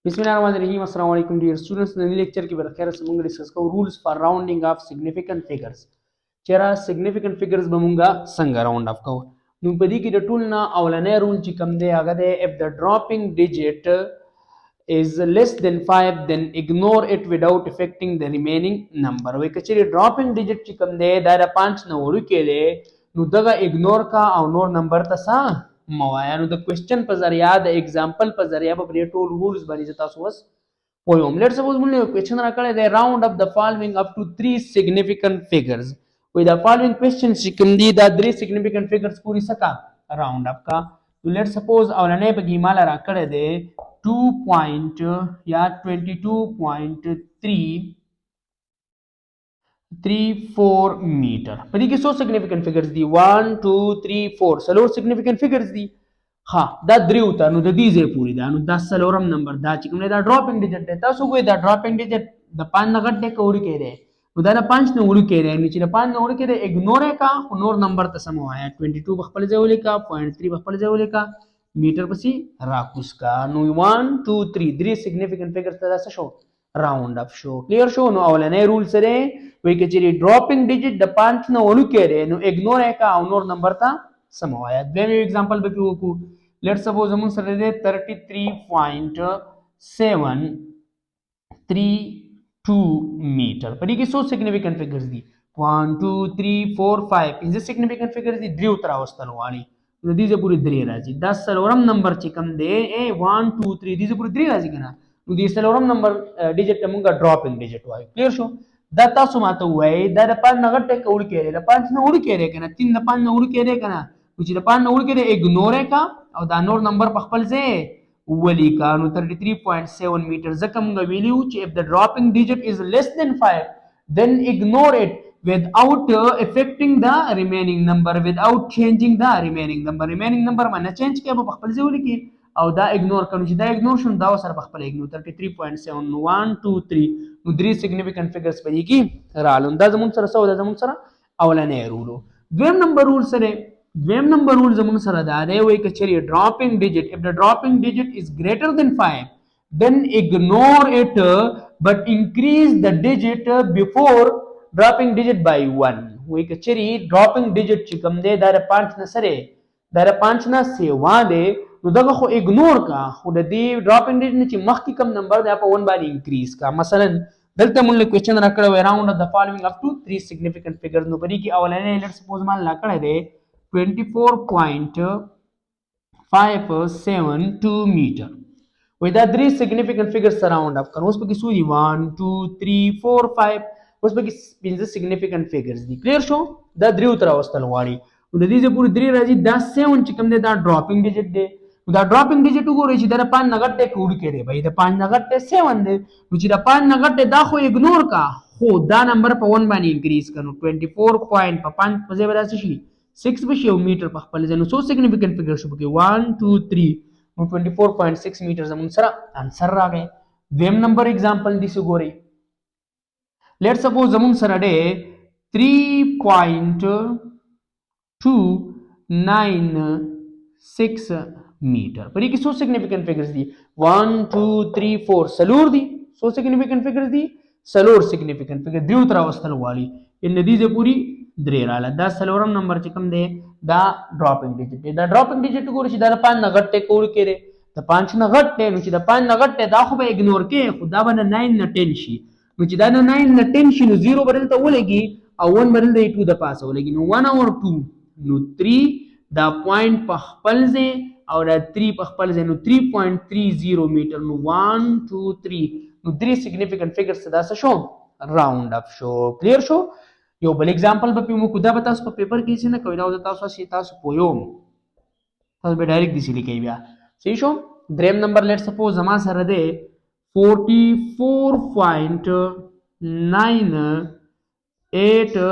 Bismillahirrahmanirrahim. Assalamu alaikum dear students. In the lecture کې به خیر سره موږ ډیسکس کوو rules for rounding of significant figures. چیرې significant figures به موږ څنګه round off کوو. نو په دې کې د ټول نه اولنې rule چې کوم دی هغه دی if the dropping digit is less than 5 then ignore it without affecting the remaining number. وای کچېرې dropping digit چې کوم دی دا د 5 نه وړوکی دی نو دغه ignore کا او نور نمبر ته څه موایا. نو د کوېسچن په ذریعہ د ایگزامپل په ذریعہ به پرې ټول رولز باندې تاسو وس پوهوم. لیټ سپوز موږ کوېسچن راکړی دی راوند اپ د فالوینګ اپ ټو 3 significant figures. وای دا فالوینګ کوېسچن چې کوم دي دا 3 significant figures پوری سکا راوند اپ کا. نو لیټ سپوز اولنې په کې مال راکړی دی 2 یا 22.334 میټر. په دې کې څو significant figures دي 1 2 3 4 څلور significant figures دي. ها دا دریو ته نو د دې ځای پوری دا نو دا څلورم نمبر دا چې کوم دی دا ډراپینګ ډیجټ دی. تاسو ګورئ دا ډراپینګ ډیجټ د 5 نه غټ دی که وړوکی دی نو دا د 5 نه وړوکی دی. نو چې د 5 نه وړوکی دی اګنور یې کا خو نور نمبر ته سم ووایه. 22 په خپل ځای ولیکه 0.3 په خپل ځای ولیکه میټر پسې راکوز کا. نو 1 2 3 درې significant figures ته دا څه شو راوند اپ شو. کلیر شو. نو اولنی رول سره وایي که چېرې ډراپینګ ډیجټ د 5 نه وړوکی دی نو اګنور یې کا او نور نمبر ته سم ووایه. دویم یو اگزامپل به پې وکړو. لیټ سپوز زموږ سره دی 33.732 میټر. په دې کې څو significant figures دي 1 2 3 4 5 پنځه significant figures دي دریو ته راوستل غواړي. د دې ځای پورې درې راځي. دا څلورم نمبر چې کوم دی 1 2 3 دې ځای پورې درې راځي که نه نو دې څلورم نمبر ډیجټ ته موږ ډراپینګ ډیجټ وایو. کلیر شو. دا تاسو ماته ووایئ دا د 5 نه غټ دی که وړوکی دی. د 5 نه وړوکی دی که نه 3 د 5 نه وړوکی دی که نه نو چې د 5 نه وړوکی دی اګنور یې کا او دا نور نمبر په خپل ځای ولیکه. نو 33.7 میټر. ځکه موږ ویلي وو چې if the dropping digit is less than 5 then ignore it without affecting the remaining number without changing the remaining number. remaining number باندې چینج کړئ په خپل ځای ولیکئ او دا اګنور کړو چې دا اګنور شو دا سره په خپل اګنور 33.7 1 2 3 نو درې significant figures په دې کې رالو. دا زموږ سره څه دا زموږ سره اولنی رول. دویم نمبر رول سره زموږ سره دا دی وایي که چېرې ډراپینګ ډیجټ if the dropping digit is greater than 5 then ignore it but increase the digit before dropping digit by 1. وایي که چېرې ډراپینګ ډیجټ چې کوم دی دا د 5 نه سره دا د 5 نه سیوا دی نو دغه خو اګنور کا خو د دې ډراپینګ ډیجټ نه چې مخکې کوم نمبر دی په 1 باندې انکریز کا. مثلا دلته موږ کوېسچن راکړی وی راوند اف د فالوینګ اپ ټو 3 significant figures. نو په دې کې اولنی لیټ سپوز مال راکړی دی 24.572 میټر. وای دا درې significant figures سره راوند اپ کړو. اوس پکې څو دي 1 2 3 4 5 اوس پکې پنځه significant figures دي. کلیر شو. دا دریو ته راوستل غواړي نو د دې ځای پورې درې راځي. دا 7 چې کوم دی دا ډراپینګ ډیجټ دی. نو دا ډراپینګ ډیجټ وګورئ چې دا د 5 نه غټ دی که وړوکی دی. بھائی د 5 نه غټ دی 7 دی نو چې د 5 نه غټ دی دا خو اګنور کا خو دا نمبر په 1 باندې انکریز کړو. 24 پوینټ په 5 په ځای به داسې شي 6 بشي او میټر په خپل ځای. نو څو significant figures شو پکې 1 2 3 نو 24.6 میټر زموږ سره انسر راغی. دویم نمبر اگزامپل دې څه ګورئ. لیټ سپوز زموږ سره دی 3.296 میټر. په دې کې څو significant figures دي 1 2 3 4 څلور دي. څو significant figures دي څلور significant figures دریو ته راوستل غواړي. ان دې ځای پورې درې رااله. دا څلورم نمبر چې کوم دی دا ډراپینګ ډیجټ دی. دا ډراپینګ ډیجټ وګورئ چې دا د 5 نه غټ دی که وړوکی دی. د 5 نه غټ دی نو چې د 5 نه غټ دی دا خو به اګنور کړې خو دا به د 9 نه 10 شي. نو چې دا د 9 نه 10 شي نو 0 به دلته ولګي او 1 به دلته 2 د پاسه ولګي. نو 1 اور 2 نو 3 دا پوینټ په خپل ځای او دا 3 په خپل ځای نو 3.30 میټر. نو 1 2 3 نو درې significant figures دا څه شو راوند اپ شو. کلیر شو. یو بل اگزامپل به پیمو دا به تاسو په پیپر کې څه نه کوئ دا تاسو چې تاسو پوهوم تاسو به ډایرکټ داسې لیکئ بیا. صحیح شو. دریم نمبر لیټ سپوز زما سره دی 44.98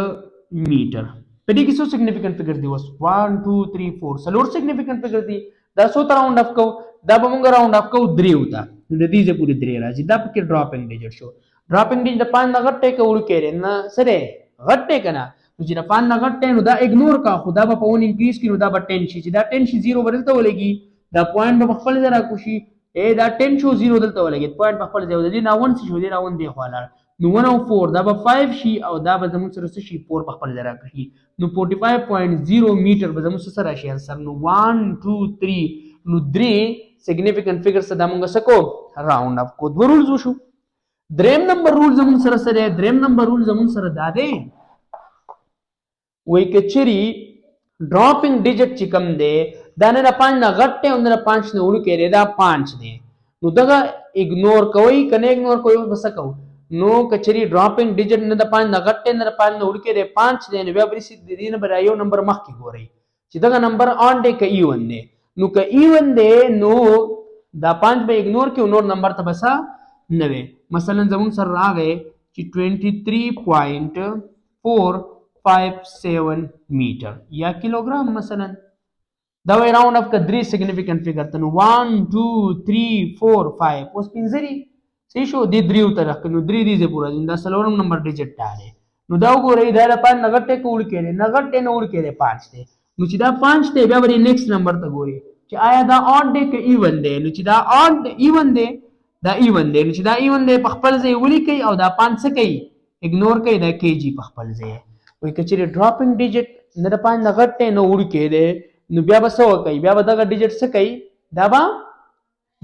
میټر. په دې کې څو significant figures دي اوس 1 2 3 4 څلور significant figures دي. دا څو ته راوند اپ کوو دا به موږ راوند اپ کوو دریو ته. نو د دې ځای پورې درې راځي. دا پکې ډراپینګ ډیجټ شو. ډراپینګ ډیجټ د 5 نه غټ دی که وړوکی دی نه څه دی غټ دی که نه نو چې د 5 نه غټ دی نو دا اګنور کا خو دا به په 1 انکریز کړي نو دا به 10 شي. چې دا 10 شي 0 به دلته ولګي دا پوینټ به په خپل ځای راکوشي اے دا 10 شو 0 دلته ولګي پوینټ په خپل ځای ودی نه 1 شو دی را 1 دی خواله نو 1 او 4 دا به 5 شي او دا به زموږ سره څه شي 4 په خپل ځای راکړي نو 45.0 میټر به زموږ سره راشي انسر نو 1 2 3 نو 3 significant figures دا موږ سکو راوند اپ کو دوه رولز وشو دریم نمبر رول زموږ سره سره دریم نمبر رول زموږ سره دا دی وای کچری dropping digit چې کوم دی دا نه 5 نه غټ ته نه 5 نه وړو کې دا 5 دی نو دا اګنور کوي کنه اګنور کوي بس کو نو کچری dropping digit نه 5 نه غټ ته نه 5 نه وړو کې 5 دی نو بیا بری سي دی نه برایو نمبر مخ کې ګوري چې دا نمبر اون دی ک ایون دی نو ک ایون دی نو دا 5 به اګنور کې نور نمبر ته بس نه وي مثلا زمون سره راغی چې 23.457 میټر یا کیلوګرام مثلا دا وای راوند اف ک 3 significant figure ته نو 1 2 3 4 5 اوس پنځري سی شو د دریو طرف نو 3 دې پورا دا سلورم نمبر ډیجټ ته نو دا وګورئ دا په نغټه کول کېږي نغټه نو ور کېږي 5 ته نو چې دا 5 ته بیا ورې نیکسټ نمبر ته ګوري چې آیا دا اون دی ک ایون دی نو چې دا اون ایون دی دا ایون دی نو چې دا ایون دی په خپل ځای ولي کوي او دا 5 څه کوي اګنور کوي دا کېجی په خپل ځای وای کچری dropping digit نه د 5 نغټه نو ور کېږي نو بیا به څه کوي بیا به دا ډیجټ څه کوي دا به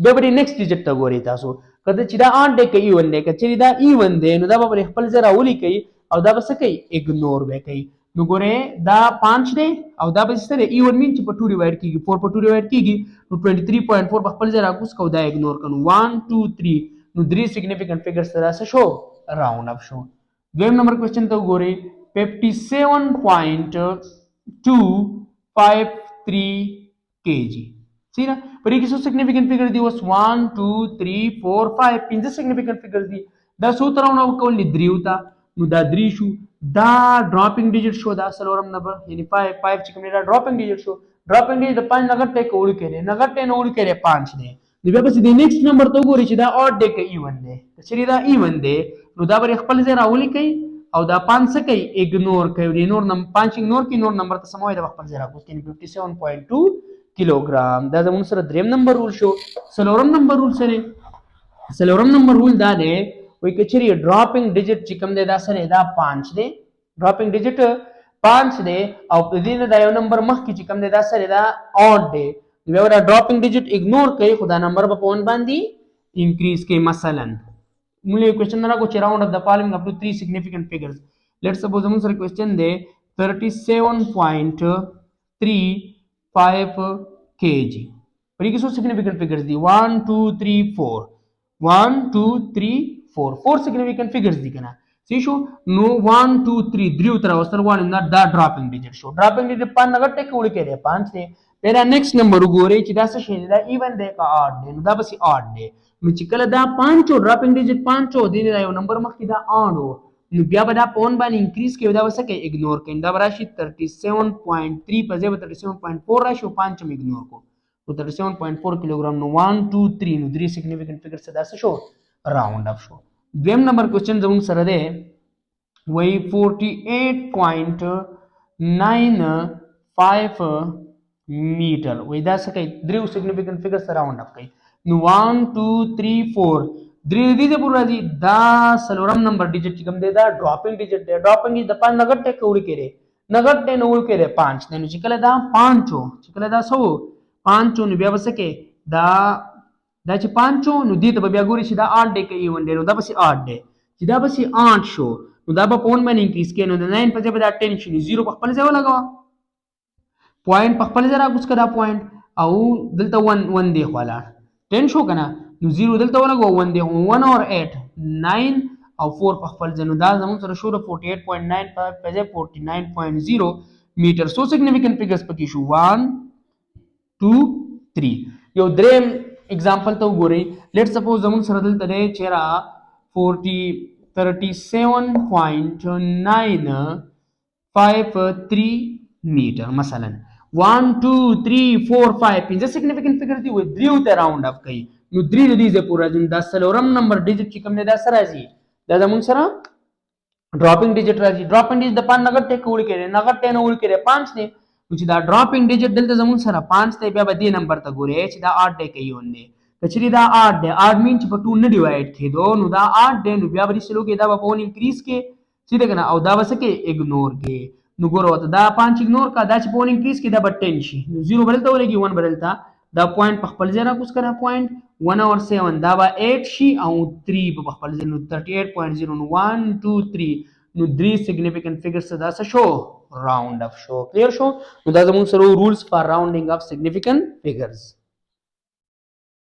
بیا به نیکسټ ډیجټ ته ګوري تاسو کله چې دا اون دی ک ایون دی کچری دا ایون دی نو دا به خپل ځای راولي کوي او دا به څه کوي اګنور به کوي نو ګوره دا 5 دی او دا به سره ایون مين چې په 2 ډیوایډ کیږي 4 په 2 ډیوایډ کیږي نو 23.4 په خپل ځای راکوس کو دا اګنور کنو 1 2 3 نو 3 significant figures سره څه شو راوند اپ شو دویم نمبر کوېسچن ته ګورئ 57.253 kg سی ना پر کې څو significant figure دی اوس 1 2 3 4 5 پنځه significant figures دی دا څو ترونه کول دي دریو تا نو دا درې شو دا dropping digit شو دا سلورم نمبر یعنی 5 چې کوم دا dropping digit شو dropping digit 5 نغټه کول کړي نغټه نو ول کړي 5 دی نو بیا پس د نیکسټ نمبر ته ګوري چې دا اډ دی ک ایون دی چې دا ایون دی نو دا بر خپل ځای راولي کوي او دا 5 څه کوي اګنور کوي نور نمبر 5 اګنور کوي نور نمبر ته سموي د خپل ځای راکوس کینی 57.2 کیلوګرام دا زموږ سره دریم نمبر رول شو سلورم نمبر رول سره سلورم نمبر رول دا دی وای کچری dropping digit چې کوم دی دا سره دا 5 دی dropping digit 5 دی او په دې نه دا یو نمبر مخ کې چې کوم دی دا سره دا اډ دی نو دا dropping digit اګنور کوي خدا نمبر په پون باندې انکریز کوي مثلا مولې کوېسچن راکو چې راوند اف د فالوینګ اپ ټو 3 significant figures لیټس سپوز موږ سره کوېسچن دی 37.35 kg پر کې څو significant figures دي 1 2 3 4 1 2 3 4 4 significant figures دي کنه سی شو نو 1 2 3 دریو تر اوسر وانه دا dropping digit شو dropping digit په نغټه کې وړي کېږي 5 دی پیرا نیکسټ نمبر وګورئ چې دا څه شي دا ایون دی کا اډ دی نو دا بس اډ دی نو چې کله دا 5 dropping digit 5 دی نه یو نمبر مخکې دا اډ نو بیا به دا پون باندې انکریز کوي دا وسه کوي اګنور کوي دا راشي 37.3 په ځای 37.4 راشي 5 اګنور کو نو 37.4 کیلوګرام نو 1 2 3 نو 3 significant figures دا څه شو راوند اپ شو دویم نمبر کوېسچن زموږ سره دی وای 48.95 میټر وای دا څه کوي دریو significant figures راوند اپ کوي نو 1 2 3 4 درې دې پورا دي دا سلورم نمبر ډیجټ کوم دی دا dropping digit دی ड्रॉपिंग د 5 نغټه کوړي کړي نغټه نو ول کړي 5 نو چې کله دا 5 چې کله دا 5 نو بیا وسکه دا چې 5 نو دې ته بیا ګوري چې دا 8 دی کوي ون دی نو دا بس 8 دی چې دا بس 8 شو نو دا په پون باندې انکریز کړي نو د 9 په ځای دا 10 شي 0 په خپل ځای ولګاو پوینټ په خپل ځای راغوس کړه پوینټ او دلته 1 دی خواله 10 شو کنه نو 0 دلته ولګو 1 دی 1 اور 8 9 او 4 په خپل ځای نو دا زموږ سره شو 48.95 په ځای 49.0 میټر سو significant figures پکې شو 1 2 3 یو دریم एग्जांपल ته وګورئ لیټ سپوز زمون سره دلته دی چې را 37.953 میټر مثلا 1 2 3 4 5 پنځه significant figure دی و دریو ته راوند اپ کوي نو درې د دې پورا جن دا سلورم نمبر ډیجټ چې کوم نه دا سره راځي دا زمون سره dropping digit راځي dropping digit د 5 نغټ ټیک وړي کړي نغټ ټین وړي کړي 5 نه چې دا dropping digit دلته زمون سره 5 ته بیا به دې نمبر ته ګوري چې دا 8 ټیک یون دی کچری دا 8 دی 8 مین چې په 2 نه ډیوایډ کېدو نو دا 8 دی نو بیا به سلو کې دا په 1 انکریز کې سیده کنه او دا وسکه اګنور کې نو ګوره وته دا 5 اګنور کا دا چې په 1 انکریز کې دا به 10 شي نو 0 بدلته ولګي 1 بدلتا دا پوینټ په خپل ځای را کوس کړه پوینټ 1 اور 7 دا به 8 شي او 3 په خپل ځای نو 38.0 نو 1 2 3 نو 3 significant figures دا څه شو راوند اف شو کلیر شو نو دا زموږ سره رولز فار راوندینګ اف significant figures